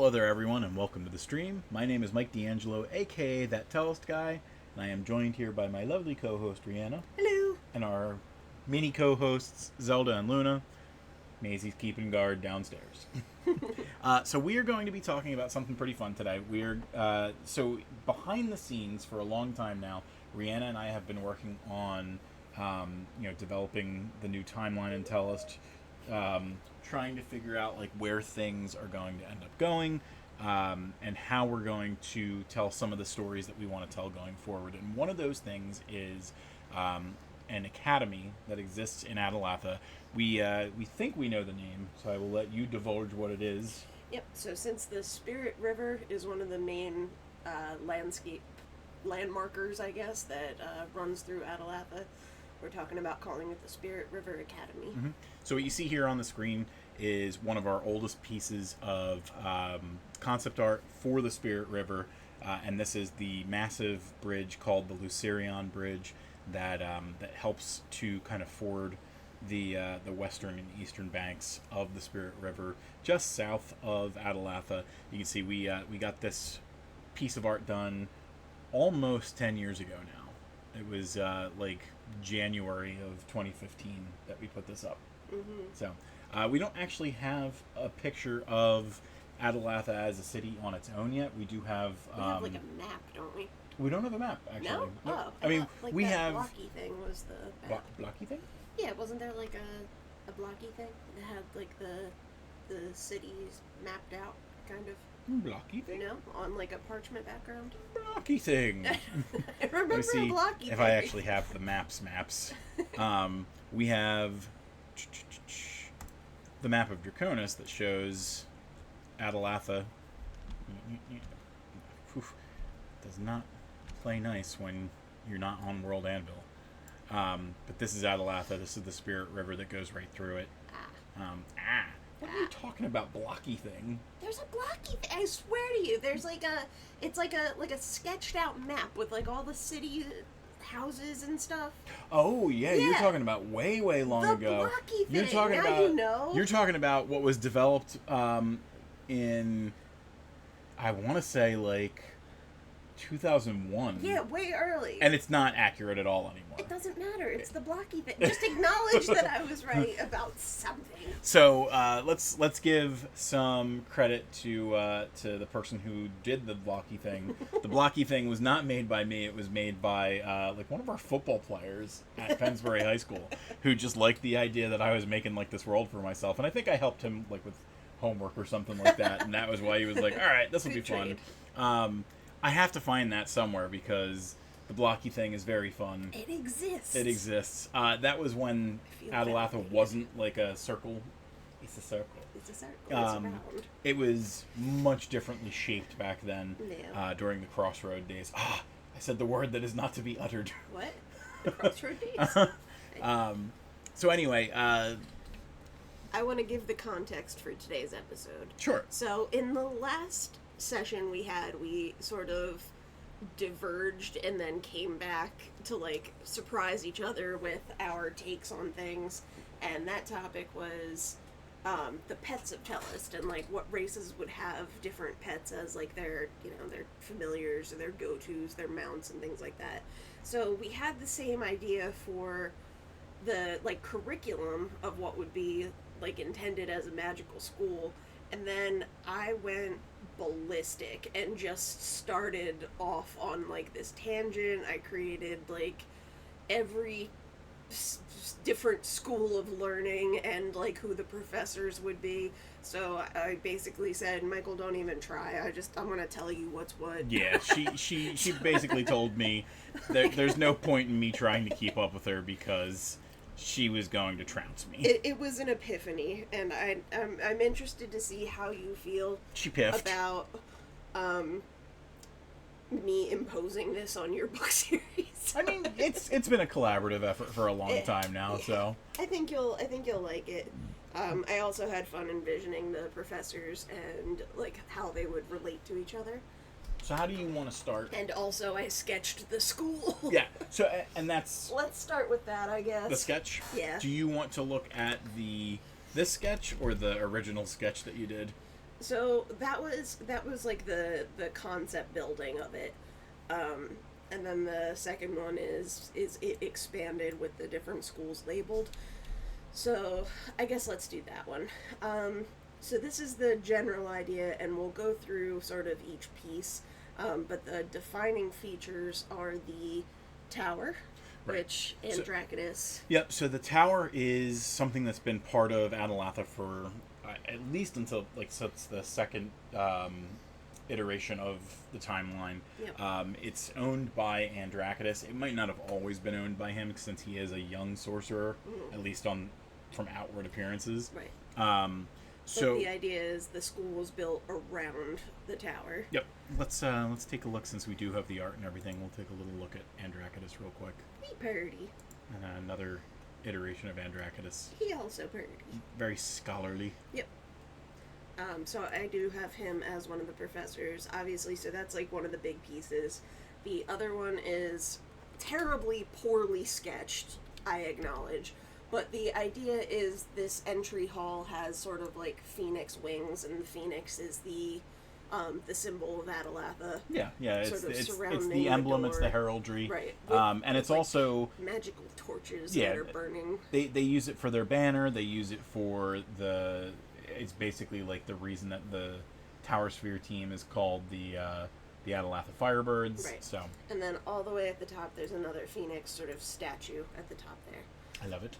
Hello there, everyone, and welcome to the stream. My name is Mike D'Angelo, aka that Tellest guy, and I am joined here by my lovely co-host Rhianna. Hello. And our mini co-hosts Zelda and Luna. Maisie's keeping guard downstairs. So we are going to be talking about something pretty fun today. So behind the scenes for a long time now, Rhianna and I have been working on, developing the new timeline in Tellest. Trying to figure out like where things are going to end up going, and how we're going to tell some of the stories that we want to tell going forward. And one of those things is an academy that exists in Atalatha. We think we know the name, so I will let you divulge what it is. Yep. So since the Spirit River is one of the main landscape landmarkers, I guess, that runs through Atalatha, we're talking about calling it the Spirit River Academy. Mm-hmm. So what you see here on the screen is one of our oldest pieces of concept art for the Spirit River, and this is the massive bridge called the Lucerion Bridge that helps to kind of ford the western and eastern banks of the Spirit River, just south of Atalatha. You can see we got this piece of art done almost 10 years ago now. It was like January of 2015 that we put this up. Mm-hmm. So we don't actually have a picture of Atalatha as a city on its own yet. We do have... we have like a map, don't we? We don't have a map, actually. No? Nope. Oh. I mean, like we that have... blocky thing was the map. Blocky thing? Yeah, wasn't there like a blocky thing that had like the cities mapped out, kind of? Blocky thing? No? On like a parchment background? Blocky thing. I remember Let me see a blocky if thing. I actually have the maps. We have the map of Draconis that shows Atalatha. Does not play nice when you're not on World Anvil. But this is Atalatha. This is the Spirit River that goes right through it. What are you talking about, blocky thing? There's a blocky thing. I swear to you, there's it's like a sketched out map with like all the city houses and stuff. Oh yeah, Yeah. You're talking about way long The ago. blocky thing. You're talking now about you know. You're talking about what was developed in, I want to say like 2001. Yeah, way early. And it's not accurate at all anymore. It doesn't matter. It's the blocky thing. Just acknowledge that I was right about something. So let's give some credit to the person who did the blocky thing. The blocky thing was not made by me. It was made by like one of our football players at Pennsbury High School, who just liked the idea that I was making like this world for myself, and I think I helped him like with homework or something like that, and that was why he was like, "All right, this will be fun." I have to find that somewhere because the blocky thing is very fun. It exists. It exists. That was when Atalatha wasn't like a circle. It's a circle. It's a circle. It's round. It was much differently shaped back then. Yeah. During the Crossroad days. I said the word that is not to be uttered. What? The Crossroad days? So anyway, I want to give the context for today's episode. Sure. So in the last session we sort of diverged and then came back to like surprise each other with our takes on things, and that topic was the pets of Tellest, and like what races would have different pets as like their familiars or their go-tos, their mounts and things like that. So we had the same idea for the like curriculum of what would be like intended as a magical school, and then I went ballistic and just started off on like this tangent. I created like every different school of learning and like who the professors would be. So I basically said, Michael, don't even try. I'm gonna tell you what's what. Yeah, she basically told me there's no point in me trying to keep up with her because she was going to trounce me. It was an epiphany, and I'm interested to see how you feel She piffed. about me imposing this on your book series. I mean, it's been a collaborative effort for a long time now, so I think you'll like it. I also had fun envisioning the professors and like how they would relate to each other. So how do you want to start? And also I sketched the school. Yeah. So and that's Let's start with that, I guess. the sketch. Yeah. Do you want to look at this sketch or the original sketch that you did? So that was like the concept building of it, and then the second one is it expanded with the different schools labeled. So I guess let's do that one. So this is the general idea, and we'll go through sort of each piece. But the defining features are the tower, Right. which Androckitus. Yep. So the tower is something that's been part of Atalatha for at least until since the second iteration of the timeline. Yep. It's owned by Androckitus. It might not have always been owned by him since he is a young sorcerer, at least from outward appearances. Right. So but the idea is the school was built around the tower. Yep. Let's take a look since we do have the art and everything. We'll take a little look at Androckitus real quick. He purdy. And another iteration of Androckitus. He also purdy. Very scholarly. Yep. So I do have him as one of the professors, obviously, so that's like one of the big pieces. The other one is terribly poorly sketched, I acknowledge. But the idea is this entry hall has sort of like phoenix wings, and the phoenix is the symbol of Atalatha. Yeah. It's surrounding the emblem. door. It's the heraldry. Right. And it's also magical torches that are burning. They use it for their banner. They use it for the. It's basically like the reason that the Tower Sphere team is called the Atalatha Firebirds. Right. So. And then all the way at the top, there's another phoenix sort of statue at the top there. I love it.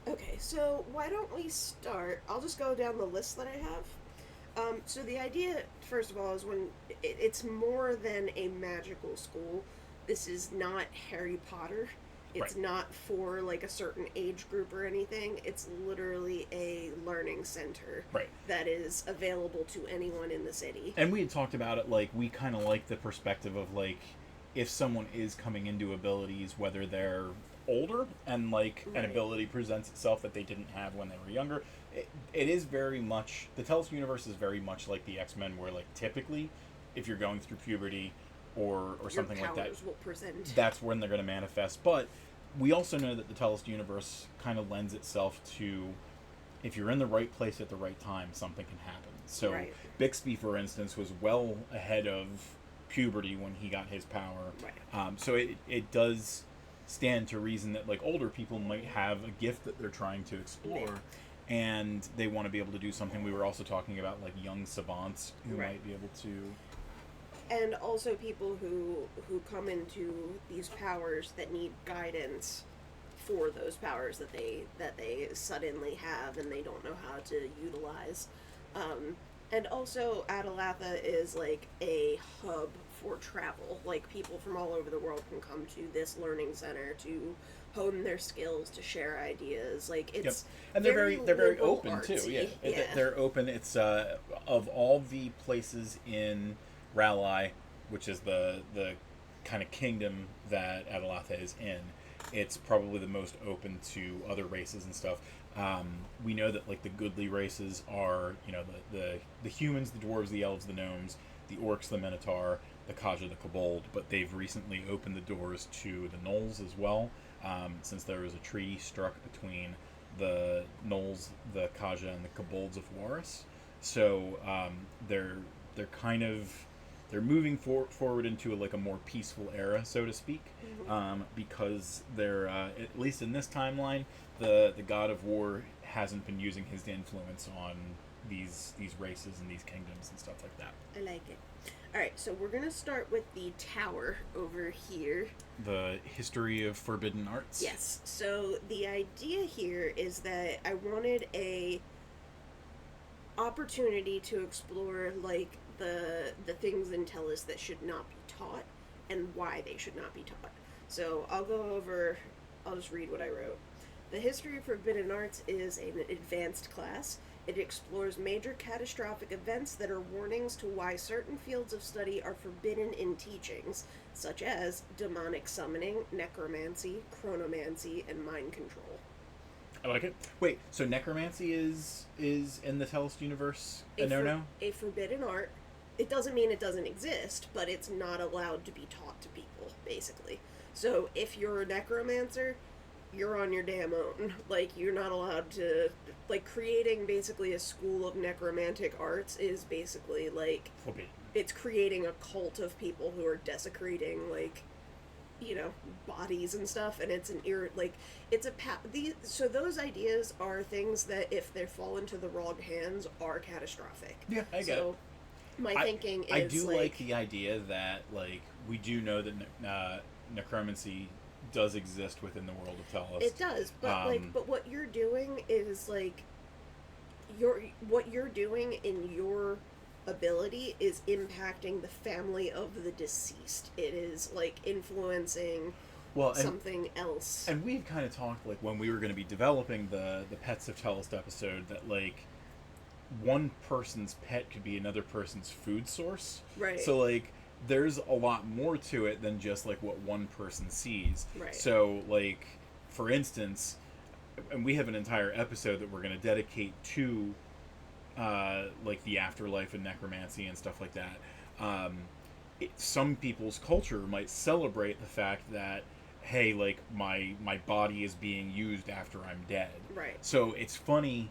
Okay, so why don't we start? I'll just go down the list that I have. So the idea, first of all, is when it's more than a magical school. This is not Harry Potter. It's not for like a certain age group or anything. It's literally a learning center that is available to anyone in the city. And we had talked about it, like, we kind of like the perspective of, like, if someone is coming into abilities, whether they're older and like an ability presents itself that they didn't have when they were younger, it is very much, the Tellest universe is very much like the X-Men, where like typically if you're going through puberty or something like that, will present. That's when they're going to manifest. But we also know that the Tellest universe kind of lends itself to, if you're in the right place at the right time, something can happen. So Bixby, for instance, was well ahead of puberty when he got his power. So it does stand to reason that like older people might have a gift that they're trying to explore, and they want to be able to do something. We were also talking about like young savants who might be able to, and also people who come into these powers that need guidance for those powers that they suddenly have and they don't know how to utilize. And also Atalatha is like a hub for travel. Like people from all over the world can come to this learning center to hone their skills, to share ideas. Like it's and they're very open artsy. too. They're open. It's of all the places in R'lyeh, which is the kind of kingdom that Atalatha is in, it's probably the most open to other races and stuff. We know that like the goodly races are, you know, the humans, the dwarves, the elves, the gnomes, the orcs, the minotaur, the Kaja, the kobold, but they've recently opened the doors to the gnolls as well, since there was a treaty struck between the gnolls, the Kaja, and the kobolds of Waris. So they're moving forward into a more peaceful era, so to speak, because they're at least in this timeline, the god of war hasn't been using his influence on these races and these kingdoms and stuff like that. I like it. All right, so we're gonna start with the tower over here. The history of forbidden arts. Yes. So the idea here is that I wanted a opportunity to explore like the things in Tellest that should not be taught and why they should not be taught. So I'll just read what I wrote. The history of forbidden arts is an advanced class. It explores major catastrophic events that are warnings to why certain fields of study are forbidden in teachings, such as demonic summoning, necromancy, chronomancy, and mind control. I like it. Wait, so necromancy is in the Tellest universe a no-no? A forbidden art. It doesn't mean it doesn't exist, but it's not allowed to be taught to people, basically. So if you're a necromancer, you're on your damn own. Like, you're not allowed to, like, creating basically a school of necromantic arts is basically, like, Forbidden. it's creating a cult of people who are desecrating, like, you know, bodies and stuff, and it's so those ideas are things that, if they fall into the wrong hands, are catastrophic. Yeah, I get it. My thinking is, I do like the idea that, like, we do know that necromancy does exist within the world of Tellest. It does, but but what you're doing is, like, what you're doing in your ability is impacting the family of the deceased. It is, like, influencing something else. And we've kind of talked, like, when we were going to be developing the Pets of Tellest episode, that, like, one person's pet could be another person's food source. Right. So, like, there's a lot more to it than just, like, what one person sees. Right. So, like, for instance, and we have an entire episode that we're going to dedicate to, like, the afterlife and necromancy and stuff like that. Some people's culture might celebrate the fact that, hey, like, my body is being used after I'm dead. Right. So it's funny,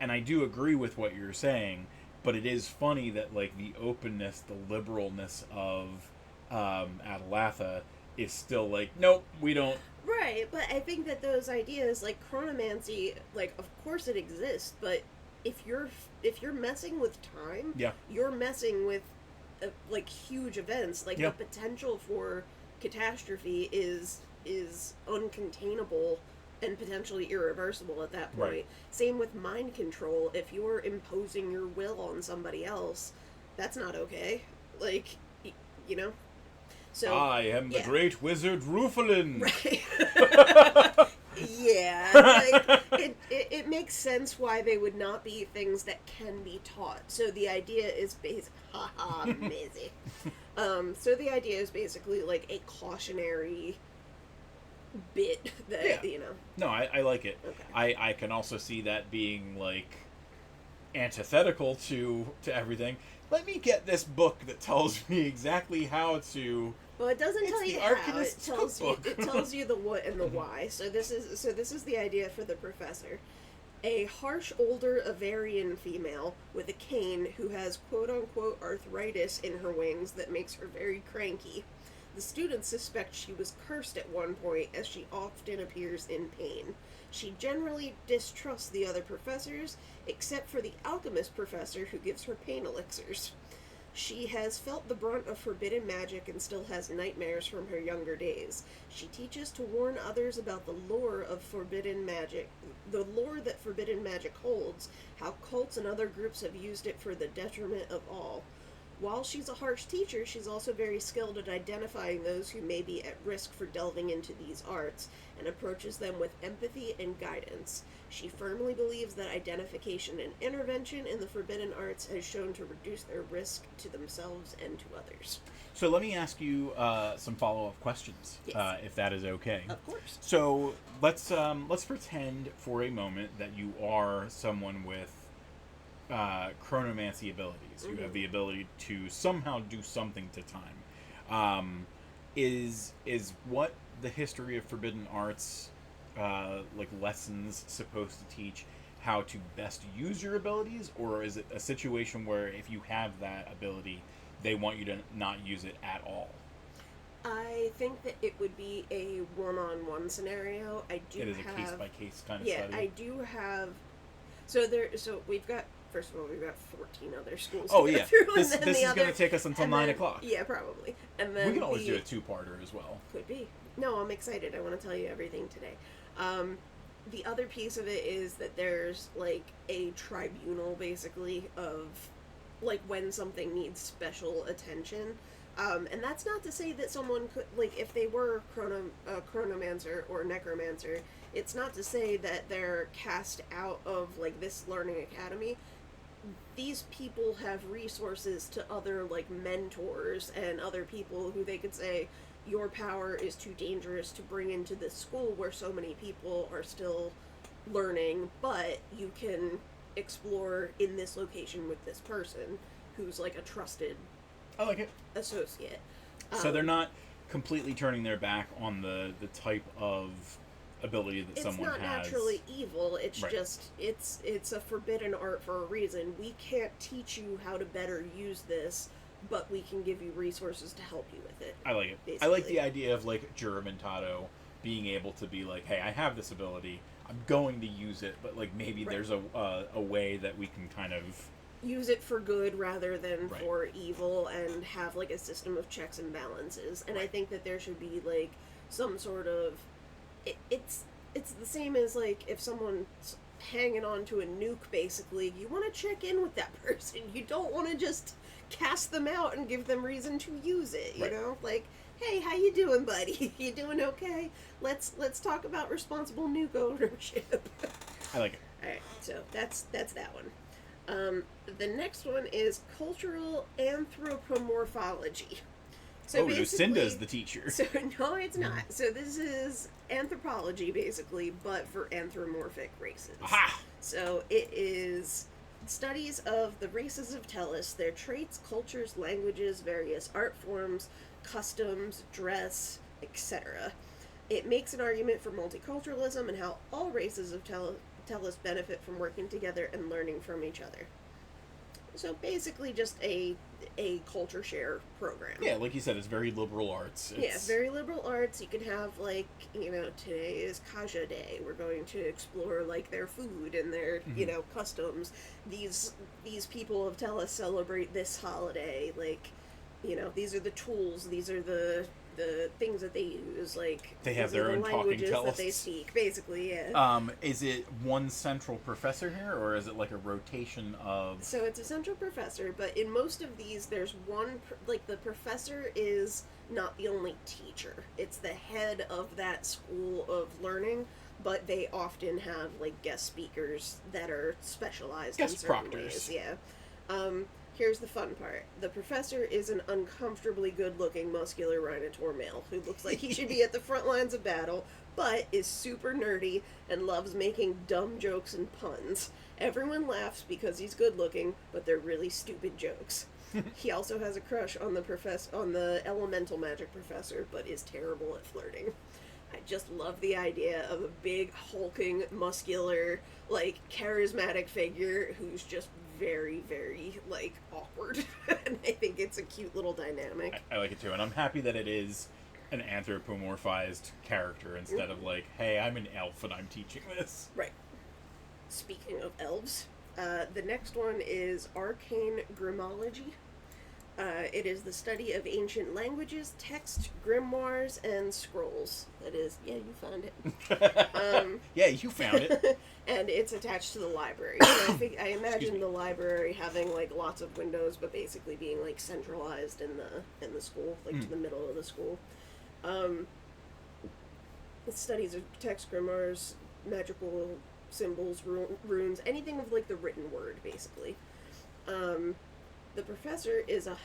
and I do agree with what you're saying, but it is funny that, like, the openness, the liberalness of Atalatha is still like, nope, we don't. Right, but I think that those ideas, like chronomancy, like, of course it exists, but if you're messing with time, Yeah. you're messing with like, huge events. Like, Yeah. the potential for catastrophe is uncontainable and potentially irreversible at that point. Right. Same with mind control. If you're imposing your will on somebody else, that's not okay. Like, you know? So I am the great wizard Rufalin. Right. Yeah. Like, it makes sense why they would not be things that can be taught. So the idea is amazing. So the idea is basically, like, a cautionary bit that, you know. No, I like it. Okay. I can also see that being, like, antithetical to everything. Let me get this book that tells me exactly how to. Well, it doesn't tell you how. It tells you the what and the why. So this is the idea for the professor. A harsh older Avarian female with a cane who has quote-unquote arthritis in her wings that makes her very cranky. The students suspect she was cursed at one point, as she often appears in pain. She generally distrusts the other professors, except for the alchemist professor who gives her pain elixirs. She has felt the brunt of forbidden magic and still has nightmares from her younger days. She teaches to warn others about the lore of forbidden magic, the lore that forbidden magic holds, how cults and other groups have used it for the detriment of all. While she's a harsh teacher, she's also very skilled at identifying those who may be at risk for delving into these arts, and approaches them with empathy and guidance. She firmly believes that identification and intervention in the forbidden arts has shown to reduce their risk to themselves and to others. So let me ask you some follow-up questions, Yes. if that is okay. Of course. So let's pretend for a moment that you are someone with chronomancy abilities. Mm-hmm. You have the ability to somehow do something to time. Is what the history of forbidden arts, like, lessons supposed to teach how to best use your abilities, or is it a situation where if you have that ability, they want you to not use it at all? I think that it would be a one-on-one scenario. It is a case-by-case kind of study. study. I do have. So we've got. First of all, we've got 14 other schools to Oh, go yeah. through. This is going to take us until 9 o'clock. Yeah, probably. And then we can always do a two-parter as well. Could be. No, I'm excited. I want to tell you everything today. The other piece of it is that there's, like, a tribunal, basically, of, like, when something needs special attention. And that's not to say that someone could, like, if they were chronomancer or necromancer, it's not to say that they're cast out of, like, this learning academy. These people have resources to other, like, mentors and other people who they could say, your power is too dangerous to bring into this school where so many people are still learning, but you can explore in this location with this person who's, like, a trusted I like it. associate. So they're not completely turning their back on the type of ability that someone has. It's not naturally evil. It's Right. just it's a forbidden art for a reason. We can't teach you how to better use this, but we can give you resources to help you with it. I like it. Basically. I like the idea of like Juramentado being able to be like, hey, I have this ability. I'm going to use it, but like maybe Right. there's a way that we can kind of use it for good rather than Right. for evil, and have like a system of checks and balances. And I Right. think that there should be like some sort of it's the same as like if someone's hanging on to a nuke, basically you want to check in with that person. You don't want to just cast them out and give them reason to use it, you Right. know, like, hey, how you doing, buddy? You doing okay? Let's talk about responsible nuke ownership. I like it. All right, so that's that one. The next one is cultural anthropomorphology. So Lucinda's the teacher. So no, it's not. So this is anthropology, basically, but for anthropomorphic races. Aha! So it is studies of the races of Tellest, their traits, cultures, languages, various art forms, customs, dress, etc. It makes an argument for multiculturalism and how all races of Tellest benefit from working together and learning from each other. So basically just a culture share program. Yeah, like you said, it's very liberal arts. Yeah, very liberal arts. You can have, like, you know, today is Kaja Day. We're going to explore, like, their food and their, you know, customs. These people of Tellus celebrate this holiday. Like, you know, these are the tools. These are the things that they use. Like, They have these are their the own talking languages that they Tellists. speak, basically, yeah. Is it one central professor here, or is it like a rotation of... So it's a central professor, but in most of these, there's one, like, the professor is not the only teacher. It's the head of that school of learning, but they often have, like, guest speakers that are specialized in Guest certain proctors. ways. Yeah. Here's the fun part. The professor is an uncomfortably good-looking, muscular Rhinotaur male who looks like he should be at the front lines of battle, but is super nerdy and loves making dumb jokes and puns. Everyone laughs because he's good-looking, but they're really stupid jokes. He also has a crush on the elemental magic professor, but is terrible at flirting. I just love the idea of a big, hulking, muscular, like, charismatic figure who's just very, very, like, awkward. And I think it's a cute little dynamic. I like it too, and I'm happy that it is an anthropomorphized character instead of like, hey, I'm an elf and I'm teaching this. Right. Speaking of elves, the next one is arcane grimology. It is the study of ancient languages, text, grimoires, and scrolls. That is, yeah, you found it. Yeah, you found it. And it's attached to the library. So I imagine the library having like lots of windows, but basically being like centralized in the school, like to the middle of the school. It studies of text, grimoires, magical symbols, runes, anything of like the written word, basically. The professor is a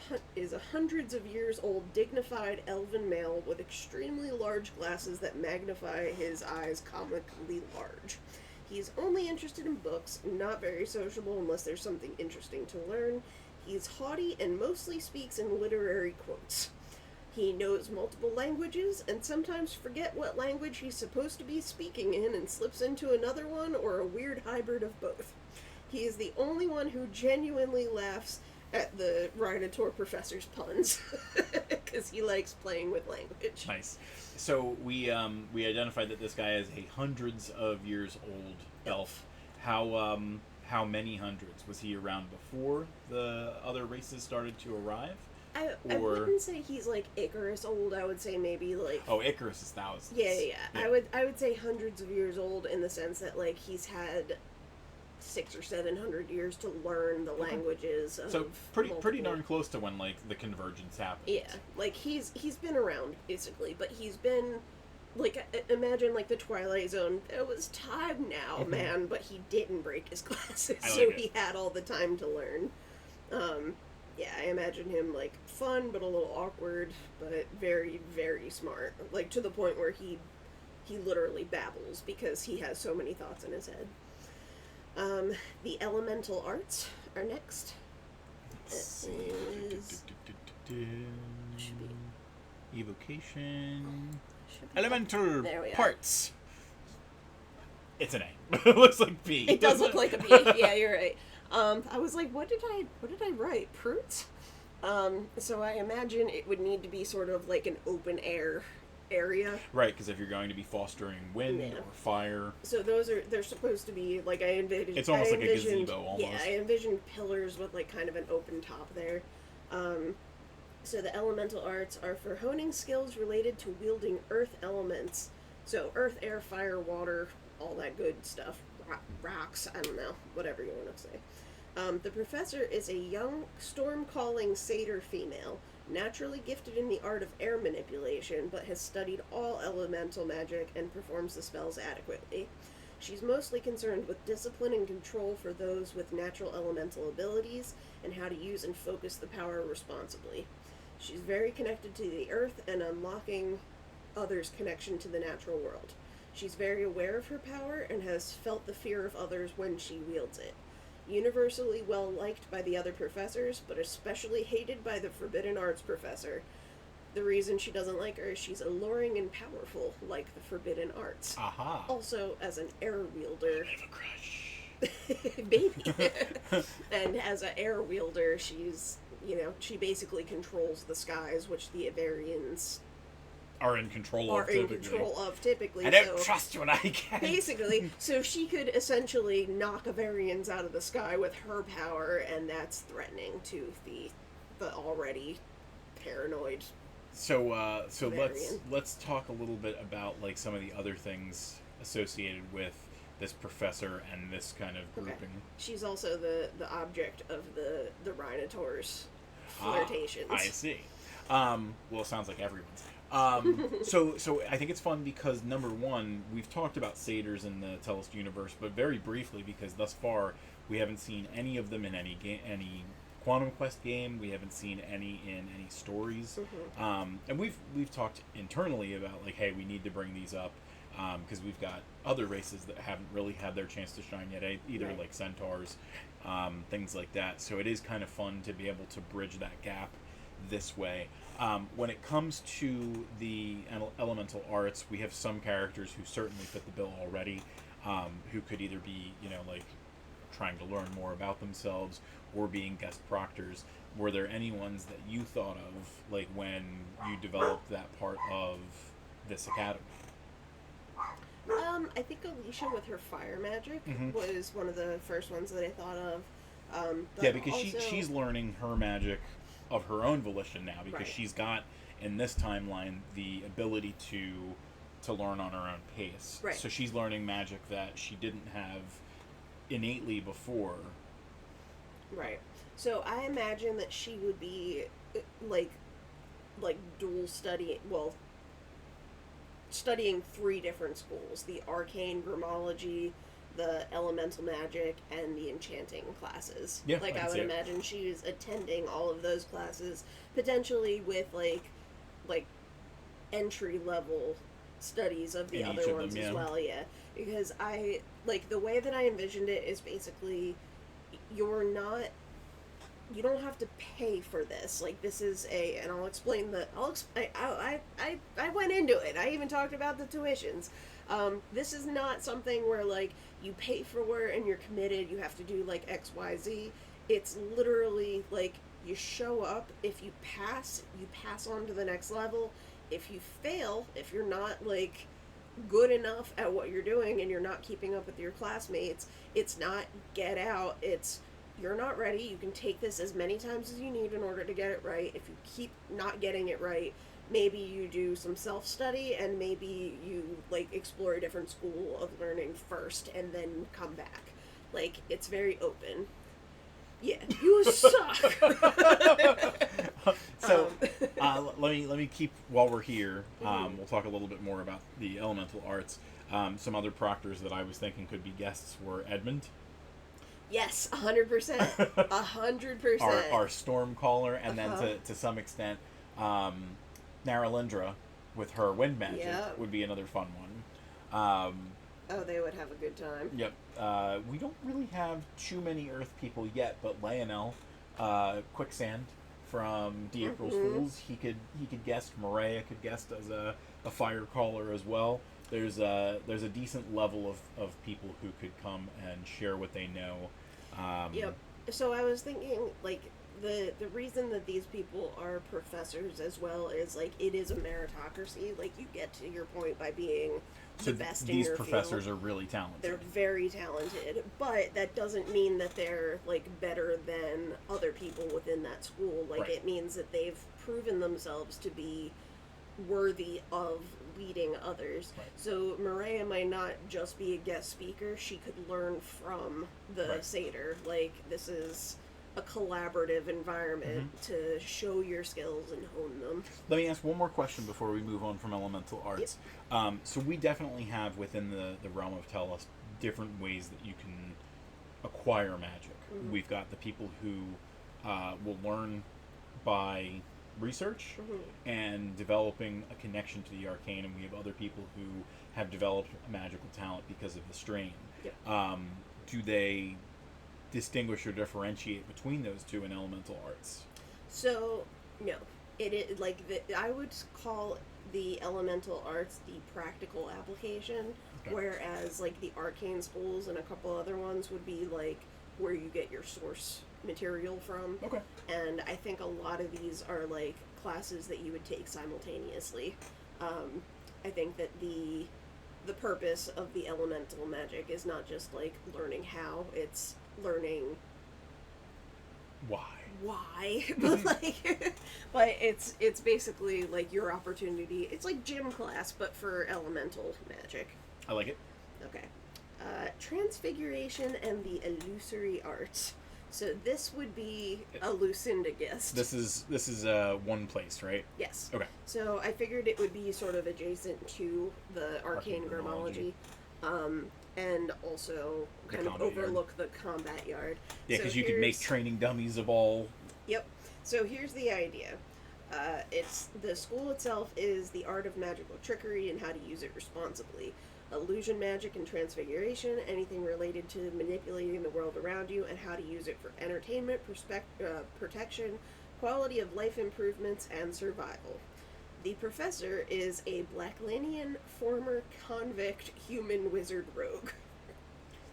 hundreds of years old, dignified elven male with extremely large glasses that magnify his eyes comically large. He's only interested in books, not very sociable unless there's something interesting to learn. He's haughty and mostly speaks in literary quotes. He knows multiple languages and sometimes forget what language he's supposed to be speaking in and slips into another one or a weird hybrid of both. He is the only one who genuinely laughs at the Rhinotaur professor's puns because he likes playing with language. Nice. So we identified that this guy is a hundreds of years old elf. How many hundreds? Was he around before the other races started to arrive? I wouldn't say he's like Icarus old. I would say maybe like Icarus is thousands. Yeah. I would say hundreds of years old in the sense that like he's had 600 or 700 years to learn the languages of so pretty multiple. darn close to when like the convergence happened. Yeah, like he's been around basically, but he's been like imagine like the Twilight Zone. It was time now, man, but he didn't break his glasses, so he had all the time to learn. Yeah, I imagine him like fun but a little awkward, but very, very smart. Like to the point where he literally babbles because he has so many thoughts in his head. The elemental arts are next. Evocation. Should be Elemental There we are. parts. It's an A. It looks like P. It does look like a P. Yeah, you're right. I was like, what did I write? Pruits? So I imagine it would need to be sort of like an open air area. Right, because if you're going to be fostering wind or fire. So they're supposed to be, like, I envisioned... It's almost like a gazebo, almost. Yeah, I envisioned pillars with, like, kind of an open top there. So the elemental arts are for honing skills related to wielding earth elements. So earth, air, fire, water, all that good stuff. Rocks, I don't know, whatever you want to say. The professor is a young, storm-calling satyr female, naturally gifted in the art of air manipulation, but has studied all elemental magic and performs the spells adequately. She's mostly concerned with discipline and control for those with natural elemental abilities, and how to use and focus the power responsibly. She's very connected to the earth and unlocking others' connection to the natural world. She's very aware of her power and has felt the fear of others when she wields it. Universally well liked by the other professors, but especially hated by the Forbidden Arts professor. The reason she doesn't like her is she's alluring and powerful, like the Forbidden Arts. Aha. Also, as an air wielder... I have a crush. Baby. And as an air wielder, she's, she basically controls the skies, which the Avarians... are in control of typically. I don't trust what I can. Basically, so she could essentially knock Avarians out of the sky with her power, and that's threatening to the already paranoid. So Avarian. let's talk a little bit about like some of the other things associated with this professor and this kind of grouping. Okay. She's also the object of the Rhinotaur's flirtations. I see. Well, it sounds like everyone's. So I think it's fun because, number one, we've talked about satyrs in the Tellest universe, but very briefly because thus far we haven't seen any of them in any Quantum Quest game. We haven't seen any in any stories. Mm-hmm. And we've talked internally about like, hey, we need to bring these up because we've got other races that haven't really had their chance to shine yet, either right. Like centaurs, things like that. So it is kind of fun to be able to bridge that gap this way. When it comes to the elemental arts, we have some characters who certainly fit the bill already, who could either be, like trying to learn more about themselves or being guest proctors. Were there any ones that you thought of, like when you developed that part of this academy? I think Alicia with her fire magic was one of the first ones that I thought of. Yeah, because she's learning her magic of her own volition now, because right. She's got in this timeline the ability to learn on her own pace. Right. So she's learning magic that she didn't have innately before. Right. So I imagine that she would be like dual studying 3 different schools: the arcane grimology, the elemental magic, and the enchanting classes. Yeah, I would imagine she's attending all of those classes, potentially with like entry level studies of the other ones as well. Yeah, because I the way that I envisioned it is basically you don't have to pay for this. Like, this is and I'll explain I went into it. I even talked about the tuitions. This is not something where, you pay for it and you're committed, you have to do, X, Y, Z. It's literally, you show up, if you pass on to the next level. If you fail, if you're not, good enough at what you're doing and you're not keeping up with your classmates, it's not get out, it's you're not ready, you can take this as many times as you need in order to get it right. If you keep not getting it right, maybe you do some self-study, and maybe you, explore a different school of learning first, and then come back. It's very open. Yeah, you suck! So, let me keep, while we're here, we'll talk a little bit more about the elemental arts. Some other proctors that I was thinking could be guests were Edmund. Yes, 100%. 100%. Our Stormcaller, and then to some extent, Naralindra with her wind magic would be another fun one. They would have a good time. Yep. We don't really have too many Earth people yet, but Lionel, Quicksand from April Fools, he could guest. Maria could guest as a fire caller as well. there's a decent level of people who could come and share what they know. Yep. So I was thinking, like, the reason that these people are professors as well is, like, it is a meritocracy. Like, you get to your point by being the best in these your professors field. are really talented. They're very talented, but that doesn't mean that they're, like, better than other people within that school. Like, Right. it means that they've proven themselves to be worthy of leading others. Right. So Maria might not just be a guest speaker, she could learn from the Right. satyr. Like, this is a collaborative environment to show your skills and hone them. Let me ask one more question before we move on from elemental arts. So we definitely have within the realm of Tellest different ways that you can acquire magic. We've got the people who will learn by research and developing a connection to the arcane, and we have other people who have developed magical talent because of the strain. Yep. Do they distinguish or differentiate between those two in elemental arts? So, no. It is, like, I would call the elemental arts the practical application, Okay. whereas, like, the arcane schools and a couple other ones would be, like, where you get your source material from. Okay. And I think a lot of these are, like, classes that you would take simultaneously. I think that the purpose of the elemental magic is not just, like, learning how, it's learning why. But, like, but it's basically, like, your opportunity. It's like gym class, but for elemental magic. I like it. Okay. Transfiguration and the illusory arts. So this would be a Lucinda guest. This is one place, right? Yes. Okay. So I figured it would be sort of adjacent to the arcane grimology. And also kind of overlook the combat yard. Yeah, because you could make training dummies of all. Yep. So here's the idea. It's the school itself is the art of magical trickery and how to use it responsibly. Illusion magic and transfiguration, anything related to manipulating the world around you and how to use it for entertainment, protection, quality of life improvements, and survival. The professor is a Blacklanian former convict human wizard rogue.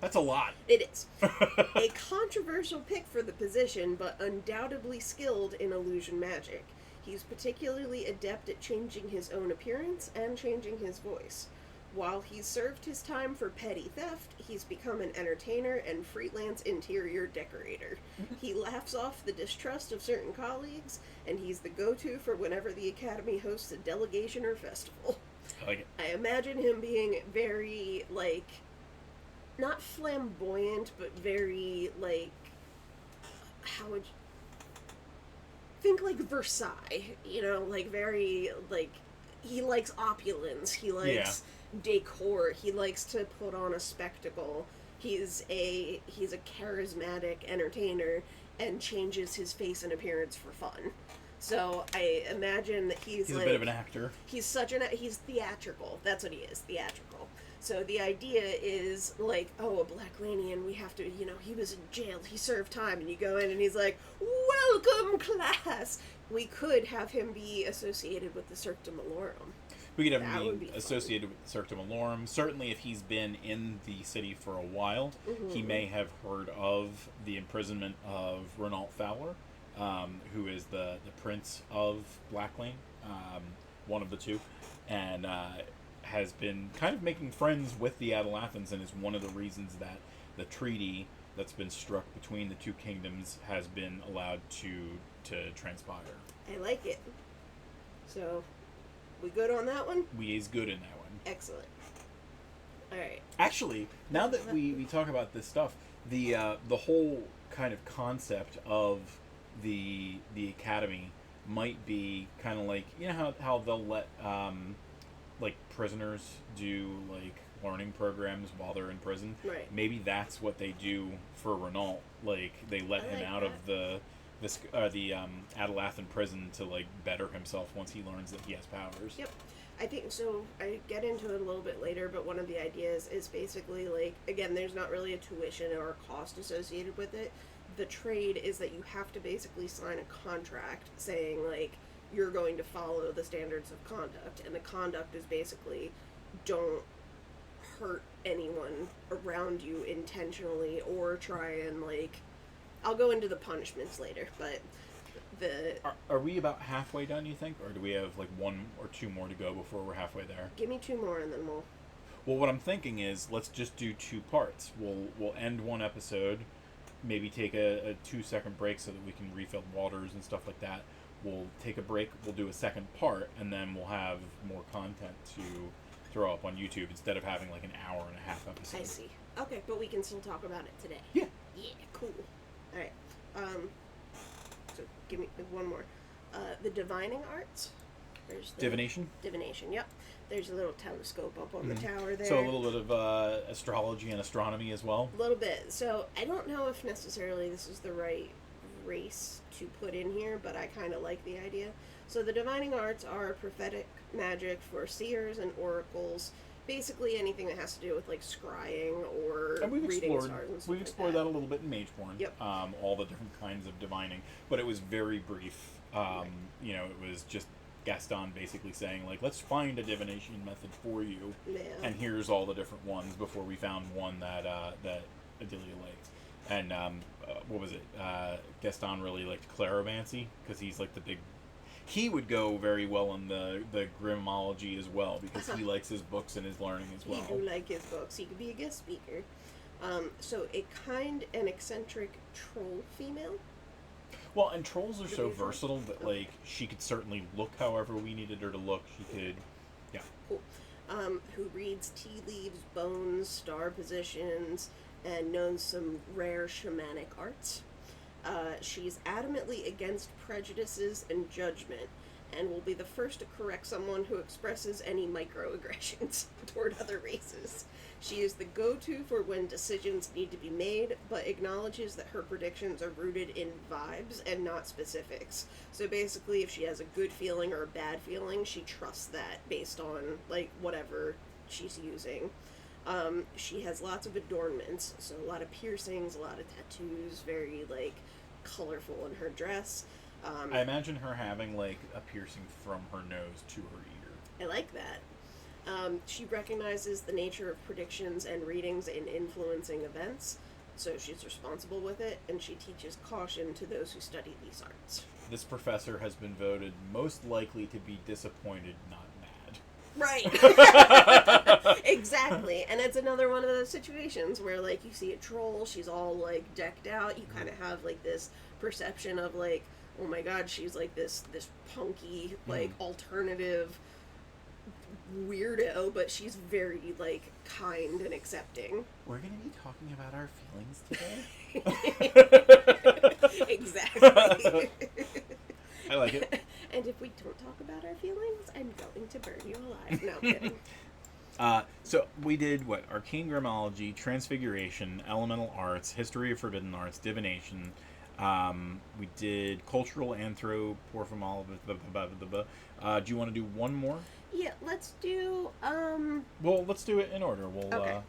That's a lot. It is. A controversial pick for the position, but undoubtedly skilled in illusion magic. He's particularly adept at changing his own appearance and changing his voice. While he's served his time for petty theft, he's become an entertainer and freelance interior decorator. He laughs off the distrust of certain colleagues, and he's the go-to for whenever the Academy hosts a delegation or festival. I like it. I imagine him being very, like, not flamboyant, but very, like, how would you... Think like Versailles, you know, like very, like, he likes opulence, he likes decor, he likes to put on a spectacle. He's a charismatic entertainer and changes his face and appearance for fun. So I imagine that he's like, a bit of an actor. He's he's theatrical. That's what he is, theatrical. So the idea is like, oh, a Blacklanian, we have to, you know, he was in jail, he served time, and you go in and he's like, welcome class. We could have him be associated with the Cirque du Malorum. We could have him be associated with the Cirque du Malorum. Certainly, if he's been in the city for a while, he may have heard of the imprisonment of Renault Fowler, who is the prince of Blacklane, one of the two, and has been kind of making friends with the Atalathans, and is one of the reasons that the treaty that's been struck between the two kingdoms has been allowed to transpire. I like it. So, we good on that one? We is good in that one. Excellent. Alright. Actually, now that we talk about this stuff, the whole kind of concept of the Academy might be kind of like, you know how they'll let like prisoners do like learning programs while they're in prison. Right. Maybe that's what they do for Renault. Like they let him out of the Atalathan prison to like better himself once he learns that he has powers. Yep. I think so. I get into it a little bit later, but one of the ideas is basically like, again, there's not really a tuition or a cost associated with it. The trade is that you have to basically sign a contract saying like you're going to follow the standards of conduct, and the conduct is basically don't hurt anyone around you intentionally or try and, like, I'll go into the punishments later, but Are we about halfway done, you think? Or do we have, like, 1 or 2 more to go before we're halfway there? give me 2 more and then we'll... Well, what I'm thinking is, let's just do 2 parts. We'll end one episode, maybe take a 2-second break so that we can refill waters and stuff like that. We'll take a break, we'll do a second part, and then we'll have more content to throw up on YouTube instead of having, like, an hour-and-a-half episode. I see. Okay, but we can still talk about it today. Yeah. Yeah, cool. Alright, so give me 1 more. The divining arts. There's the Divination? Divination, yep. There's a little telescope up on the tower there. So a little bit of astrology and astronomy as well? A little bit. So I don't know if necessarily this is the right race to put in here, but I kind of like the idea. So the divining arts are prophetic magic for seers and oracles. Basically anything that has to do with, like, scrying or reading stars and stuff. We've explored that a little bit in Mageborn. Yep. All the different kinds of divining, but it was very brief. You know, it was just Gaston basically saying, like, let's find a divination method for you, and here's all the different ones before we found one that Adelia liked. And what was it? Gaston really liked Claromancy because he's like the big. He would go very well in the Grimology as well because he likes his books and his learning as well. He do like his books. He could be a guest speaker. So a kind and eccentric troll female. Well, and trolls are so versatile that, like, she could certainly look however we needed her to look. She could, yeah. Cool. Who reads tea leaves, bones, star positions, and knows some rare shamanic arts. She's adamantly against prejudices and judgment, and will be the first to correct someone who expresses any microaggressions toward other races. She is the go-to for when decisions need to be made, but acknowledges that her predictions are rooted in vibes and not specifics. So basically, if she has a good feeling or a bad feeling, she trusts that based on, like, whatever she's using. She has lots of adornments, so a lot of piercings, a lot of tattoos, very, like, colorful in her dress. I imagine her having, like, a piercing from her nose to her ear. I like that. She recognizes the nature of predictions and readings in influencing events, so she's responsible with it, and she teaches caution to those who study these arts. This professor has been voted most likely to be disappointed, not mad. Right. Exactly. And it's another one of those situations where, like, you see a troll, she's all, like, decked out, you kind of have, like, this perception of, like, oh my god, she's, like, this punky, like, alternative weirdo, but she's very, like, kind and accepting. We're gonna be talking about our feelings today? Exactly. I like it. And if we don't talk about our feelings, I'm going to burn you alive. No, I'm kidding. So we did, what? Arcane Grimology, Transfiguration, Elemental Arts, History of Forbidden Arts, Divination. We did Cultural Anthropomorphism. Do you want to do one more? Yeah, let's do, Well, let's do it in order. We'll, okay.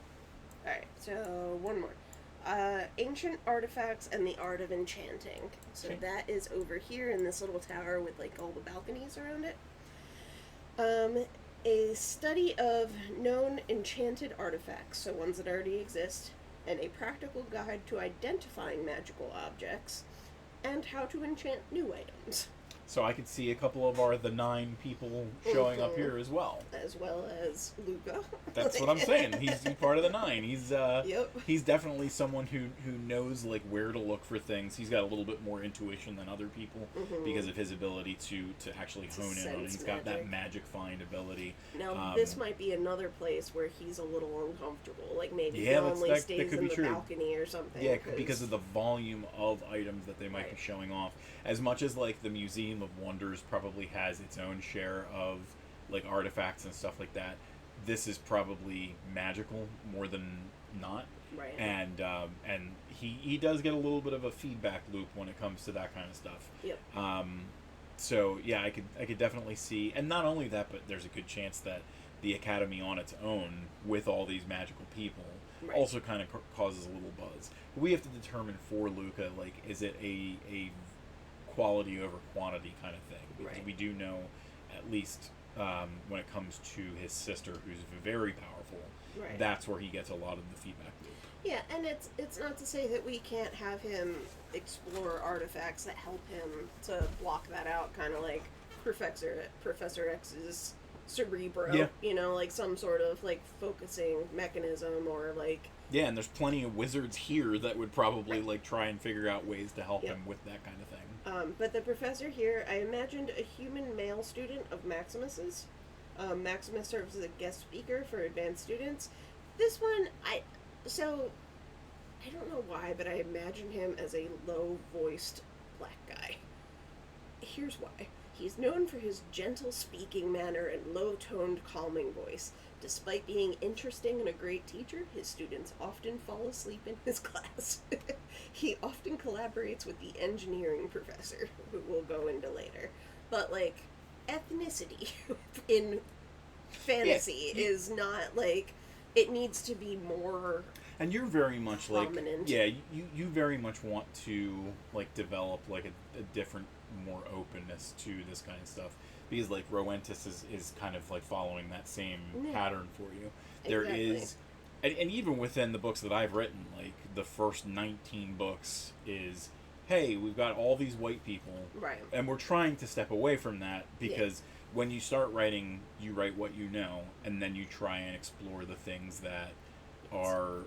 Alright, so one more. Ancient artifacts and the art of enchanting. So that is over here in this little tower with, like, all the balconies around it. A study of known enchanted artifacts, so ones that already exist, and a practical guide to identifying magical objects, and how to enchant new items. So I could see a couple of the 9 people showing up here as well. As well as Luca. That's what I'm saying. He's part of the 9. He's Yep. He's definitely someone who knows, like, where to look for things. He's got a little bit more intuition than other people because of his ability to actually hone in on it. He's got that magic find ability. Now this might be another place where he's a little uncomfortable. Like, maybe he that only stays could in be the true. balcony or something. Yeah, because of the volume of items that they might be showing off. As much as, like, the Museum of Wonders probably has its own share of, like, artifacts and stuff like that, this is probably magical more than not. Right. And he does get a little bit of a feedback loop when it comes to that kind of stuff. Yep. So yeah, I could definitely see, and not only that, but there's a good chance that the Academy on its own, with all these magical people, also kind of causes a little buzz. But we have to determine for Luca, like, is it a quality over quantity kind of thing? Because we do know at least when it comes to his sister, who's very powerful. Right. That's where he gets a lot of the feedback loop. Yeah, and it's not to say that we can't have him explore artifacts that help him to block that out, kind of like Professor X's Cerebro. Yeah. You know, like some sort of like focusing mechanism, or like. Yeah, and there's plenty of wizards here that would probably like try and figure out ways to help him with that kind of thing. But the professor here, I imagined a human male student of Maximus's. Maximus serves as a guest speaker for advanced students. This one, I don't know why, but I imagine him as a low-voiced black guy. Here's why. He's known for his gentle speaking manner and low-toned, calming voice. Despite being interesting and a great teacher, his students often fall asleep in his class. He often collaborates with the engineering professor, who we'll go into later. But, like, ethnicity in fantasy is not, like, it needs to be more and you're very much prominent. Like, you very much want to, like, develop, like, a different, more openness to this kind of stuff. Because, like, Roentis is kind of, like, following that same pattern for you. There is, and even within the books that I've written, like, the first 19 books is, hey, we've got all these white people. Right. And we're trying to step away from that because when you start writing, you write what you know, and then you try and explore the things that are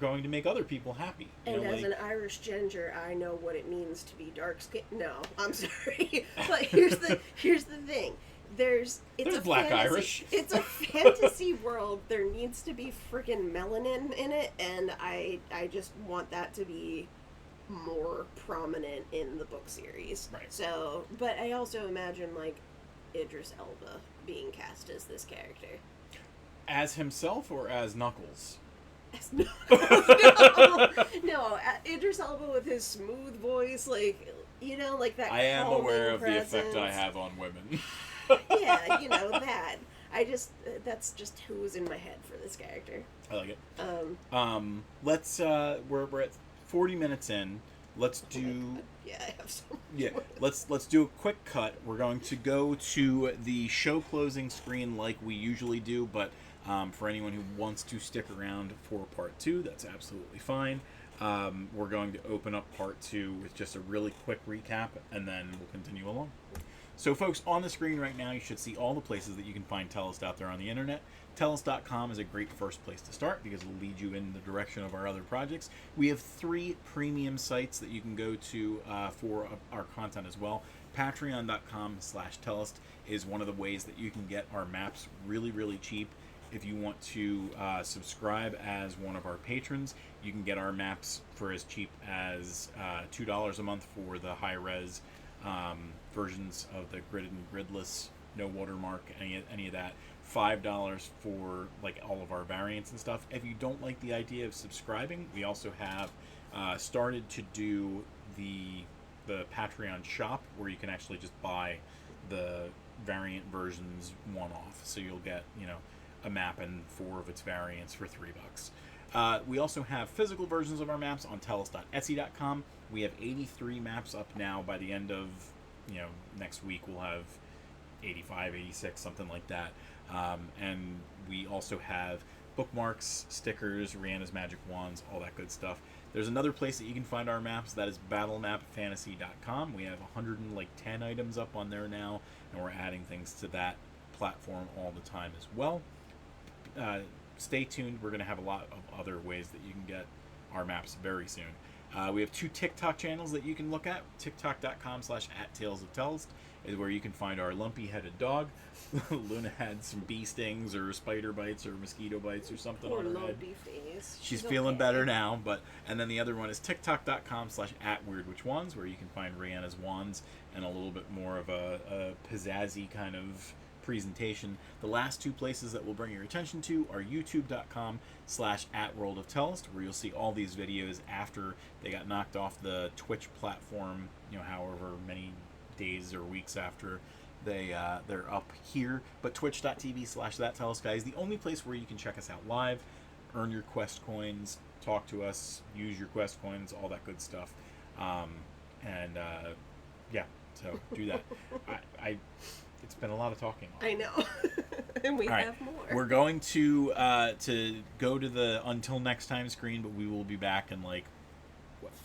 going to make other people happy. And as an Irish ginger, I know what it means to be dark skinned. No, I'm sorry. But here's the thing. There's black fantasy, Irish. It's a fantasy world. There needs to be freaking melanin in it, and I just want that to be more prominent in the book series. Right. So, but I also imagine, like, Idris Elba being cast as this character. As himself or as Knuckles? No, Idris Elba with his smooth voice, like, you know, like that. I am aware of presence. the effect I have on women. Yeah, you know that. That's just who was in my head for this character. I like it. Let's we're at 40 minutes in. Let's do. Yeah, I have some. Yeah, let's do a quick cut. We're going to go to the show closing screen like we usually do, but for anyone who wants to stick around for part 2, that's absolutely fine. We're going to open up part 2 with just a really quick recap, and then we'll continue along. So, folks, on the screen right now, you should see all the places that you can find Tellest out there on the internet. Tellest.com is a great first place to start because it'll lead you in the direction of our other projects. We have 3 premium sites that you can go to for our content as well. Patreon.com/Tellest is one of the ways that you can get our maps really, really cheap. If you want to subscribe as one of our patrons, you can get our maps for as cheap as $2 a month for the high-res versions of the gridded and gridless, no watermark, any of that. $5 for like all of our variants and stuff. If you don't like the idea of subscribing, we also have started to do the Patreon shop where you can actually just buy the variant versions one-off. So you'll get, a map and 4 of its variants for $3. We also have physical versions of our maps on Tellest.etsy.com. We have 83 maps up now. By the end of next week we'll have 85, 86, something like that. And we also have bookmarks, stickers, Rhianna's magic wands, all that good stuff. There's another place that you can find our maps. That is battlemapfantasy.com. We have 110 items up on there now, and we're adding things to that platform all the time as well. Stay tuned. We're going to have a lot of other ways that you can get our maps very soon. We have 2 TikTok channels that you can look at. TikTok.com/@TalesOfTellest is where you can find our lumpy-headed dog. Luna had some bee stings or spider bites or mosquito bites or something Poor on her little head. bee face. She's feeling better now, and then the other one is TikTok.com/@WeirdWitchWands, where you can find Rhianna's wands and a little bit more of a pizzazzy kind of presentation. The last 2 places that we'll bring your attention to are youtube.com/@WorldOfTellest, where you'll see all these videos after they got knocked off the Twitch platform, however many days or weeks after they're up here. But twitch.tv/ThatTellest guy is the only place where you can check us out live, earn your quest coins, talk to us, use your quest coins, all that good stuff. So do that. It's been a lot of talking. I know. And we All right. have more. We're going to go to the until next time screen, but we will be back in like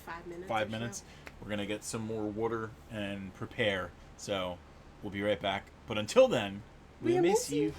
5 minutes. 5 minutes. We're gonna get some more water and prepare. So we'll be right back. But until then, we miss you.